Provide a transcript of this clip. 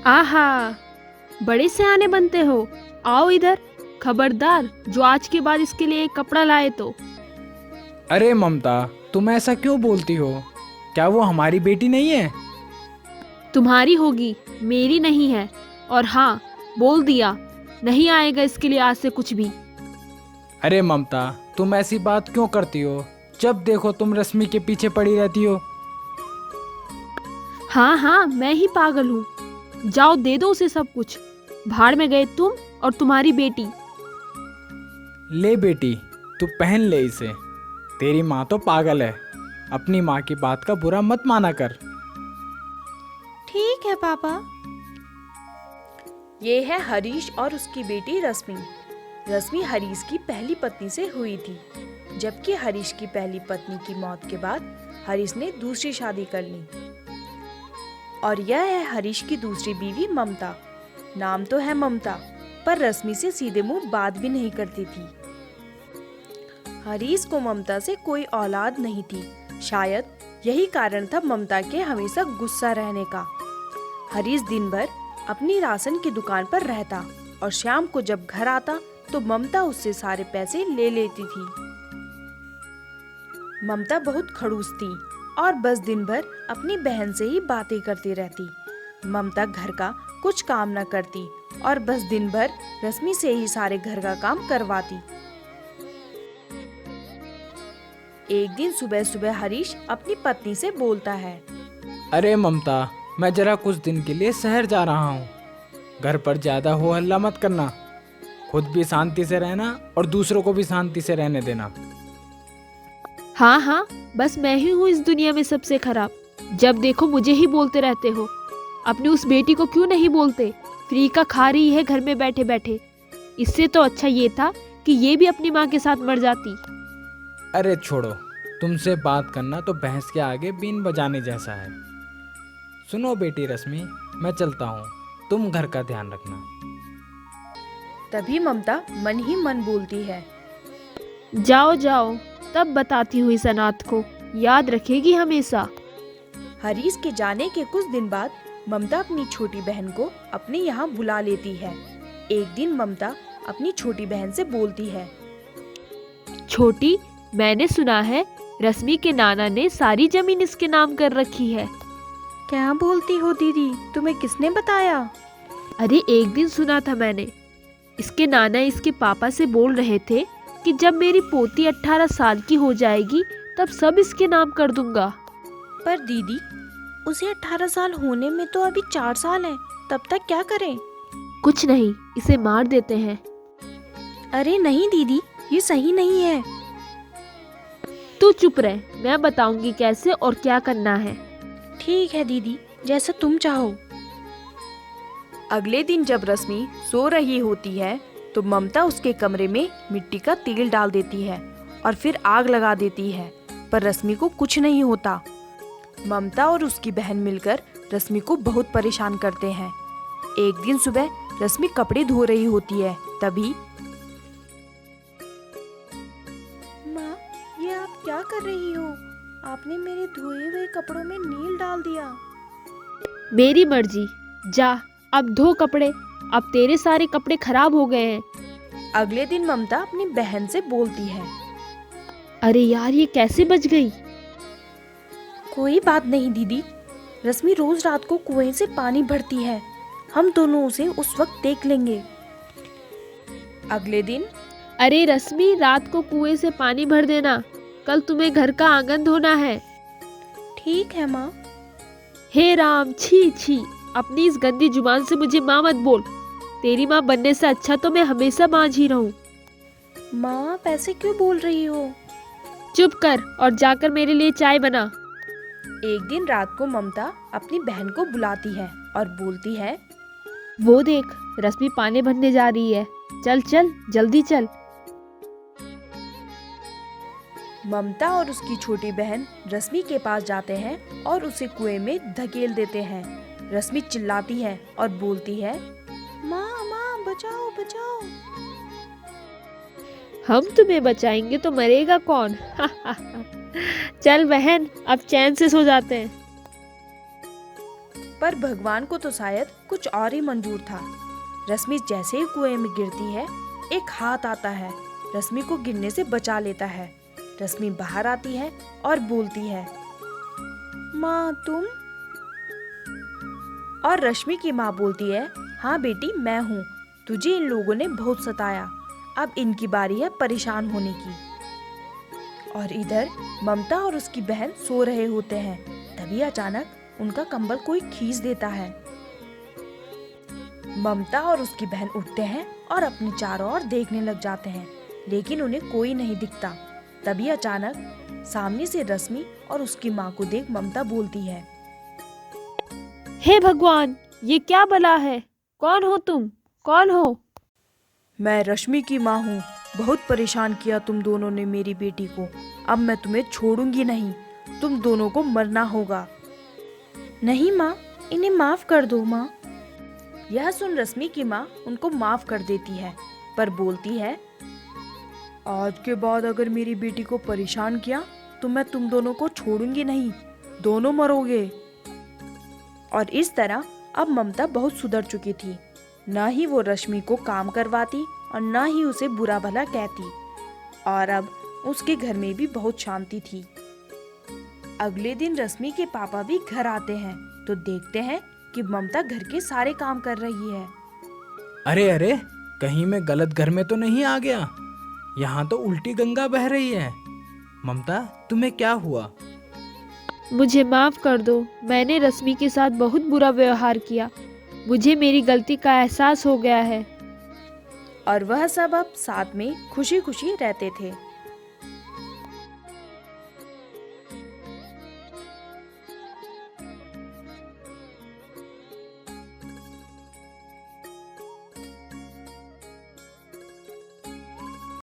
आहा, बड़े सयाने बनते हो। आओ इधर। खबरदार, जो आज के बाद इसके लिए एक कपड़ा लाए तो। अरे ममता, तुम ऐसा क्यों बोलती हो? क्या वो हमारी बेटी नहीं है? तुम्हारी होगी, मेरी नहीं है। और हाँ, बोल दिया, नहीं आएगा इसके लिए आज से कुछ भी। अरे ममता, तुम ऐसी बात क्यों करती हो? जब देखो तुम रश्मि के पीछे पड़ी रहती हो। हाँ हाँ, मैं ही पागल हूँ। जाओ दे दो उसे सब कुछ। भाड़ में गए तुम और तुम्हारी बेटी। ले बेटी, तू पहन ले इसे। तेरी माँ तो पागल है। अपनी माँ की बात का बुरा मत माना कर। ठीक है पापा। ये है हरीश और उसकी बेटी रश्मि। रश्मि हरीश की पहली पत्नी से हुई थी, जबकि हरीश की पहली पत्नी की मौत के बाद हरीश ने दूसरी शादी कर ली। और यह है हरीश की दूसरी बीवी ममता। नाम तो है ममता, पर रश्मि से सीधे मुंह बात भी नहीं करती थी। हरीश को ममता से कोई औलाद नहीं थी। शायद यही कारण था ममता के हमेशा गुस्सा रहने का। हरीश दिन भर अपनी राशन की दुकान पर रहता और शाम को जब घर आता तो ममता उससे सारे पैसे ले लेती थी। ममता बहुत खड़ूस थी और बस दिन भर अपनी बहन से ही बातें करती रहती। ममता घर का कुछ काम न करती और बस दिन भर रश्मि से ही सारे घर का काम करवाती। एक दिन सुबह सुबह हरीश अपनी पत्नी से बोलता है, अरे ममता, मैं जरा कुछ दिन के लिए शहर जा रहा हूँ। घर पर ज्यादा हो हल्ला मत करना। खुद भी शांति से रहना और दूसरों को भी शांति से रहने देना। हाँ हाँ, बस मैं ही हूँ इस दुनिया में सबसे खराब। जब देखो मुझे ही बोलते रहते हो। अपनी उस बेटी को क्यों नहीं बोलते? फ्री का खा रही है घर में बैठे बैठे। इससे तो अच्छा ये था कि ये भी अपनी माँ के साथ मर जाती। अरे छोड़ो, तुमसे बात करना तो भैंस के आगे बीन बजाने जैसा है। सुनो बेटी रश्मि, मैं चलता हूँ। तुम घर का ध्यान रखना। तभी ममता मन ही मन बोलती है, जाओ जाओ, तब बताती हूँ इस अनाथ को, याद रखेगी हमेशा। हरीश के जाने के कुछ दिन बाद ममता अपनी छोटी बहन को अपने यहाँ बुला लेती है। एक दिन ममता अपनी छोटी बहन से बोलती है, छोटी, मैंने सुना है रश्मि के नाना ने सारी जमीन इसके नाम कर रखी है। क्या बोलती हो दीदी, तुम्हें किसने बताया? अरे एक दिन सुना था मैंने। इसके नाना इसके पापा से बोल रहे थे कि जब मेरी पोती 18 साल की हो जाएगी तब सब इसके नाम कर दूंगा। पर दीदी, उसे 18 साल होने में तो अभी 4 साल है, तब तक क्या करें? कुछ नहीं, इसे मार देते हैं। अरे नहीं दीदी, ये सही नहीं है। तू चुप रह, मैं बताऊंगी कैसे और क्या करना है। ठीक है दीदी, जैसा तुम चाहो। अगले दिन जब रश्मि सो रही होती है तो ममता उसके कमरे में मिट्टी का तेल डाल देती है और फिर आग लगा देती है, पर रश्मि को कुछ नहीं होता। ममता और उसकी बहन मिलकर रश्मि को बहुत परेशान करते हैं। एक दिन सुबह रश्मि कपड़े धो रही होती है, तभी माँ, ये आप क्या कर रही हो? आपने मेरे धोए हुए कपड़ों में नील डाल दिया। मेरी मर्जी, जा अब धो कपड़े। अब तेरे सारे कपड़े खराब हो गए हैं। अगले दिन ममता अपनी बहन से बोलती है, अरे यार, ये कैसे बच गई? कोई बात नहीं दीदी, रश्मि रोज रात को कुएं से पानी भरती है, हम दोनों उसे उस वक्त देख लेंगे। अगले दिन, अरे रश्मि, रात को कुएं से पानी भर देना, कल तुम्हें घर का आंगन धोना है। ठीक है माँ। हे राम, छी छी, अपनी इस गंदी जुबान से मुझे माँ मत बोल। तेरी माँ बनने से अच्छा तो मैं हमेशा बांझ ही रहूं। माँ, आप ऐसे क्यों बोल रही हो? चुप कर और जाकर मेरे लिए चाय बना। एक दिन रात को ममता अपनी बहन को बुलाती है और बोलती है, वो देख, रश्मि पानी भरने जा रही है। चल चल, जल्दी चल। ममता और उसकी छोटी बहन रश्मि के पास जाते हैं और उसे कुएं में धकेल देते हैं। रश्मि चिल्लाती है और बोलती है, माँ माँ, बचाओ बचाओ। हम तुम्हें बचाएंगे तो मरेगा कौन? चल बहन, अब चैन से सो जाते हैं। पर भगवान को तो शायद कुछ और ही मंजूर था। रश्मि जैसे ही कुएं में गिरती है, एक हाथ आता है, रश्मि को गिरने से बचा लेता है। रश्मि बाहर आती है और बोलती है, माँ तुम? और रश्मि की माँ बोलती है, हाँ बेटी मैं हूँ, तुझे इन लोगों ने बहुत सताया, अब इनकी बारी है परेशान होने की। और इधर ममता और उसकी बहन सो रहे होते हैं, तभी अचानक उनका कंबल कोई खींच देता है। ममता और उसकी बहन उठते हैं और अपने चारों ओर देखने लग जाते हैं, लेकिन उन्हें कोई नहीं दिखता। तभी अचानक सामने से रश्मि और उसकी माँ को देख ममता बोलती है, हे भगवान, ये क्या बला है? कौन हो तुम? कौन हो? मैं रश्मि की माँ हूँ, बहुत परेशान किया तुम दोनों ने मेरी बेटी को, अब मैं तुम्हें छोड़ूंगी नहीं, तुम दोनों को मरना होगा। नहीं माँ, इन्हें माफ कर दो माँ। यह सुन रश्मि की माँ उनको माफ कर देती है, पर बोलती है, आज के बाद अगर मेरी बेटी को परेशान किया तो मैं तुम दोनों को छोड़ूंगी नहीं, दोनों मरोगे। और इस तरह अब ममता बहुत सुधर चुकी थी, न ही वो रश्मि को काम करवाती और न ही उसे बुरा भला कहती, और अब उसके घर में भी बहुत शांति थी। अगले दिन रश्मि के पापा भी घर आते हैं तो देखते हैं कि ममता घर के सारे काम कर रही है। अरे अरे, कहीं मैं गलत घर में तो नहीं आ गया? यहाँ तो उल्टी गंगा बह रही है। ममता, तुम्हें क्या हुआ? मुझे माफ कर दो, मैंने रश्मि के साथ बहुत बुरा व्यवहार किया, मुझे मेरी गलती का एहसास हो गया है। और वह सब अब साथ में खुशी खुशी रहते थे।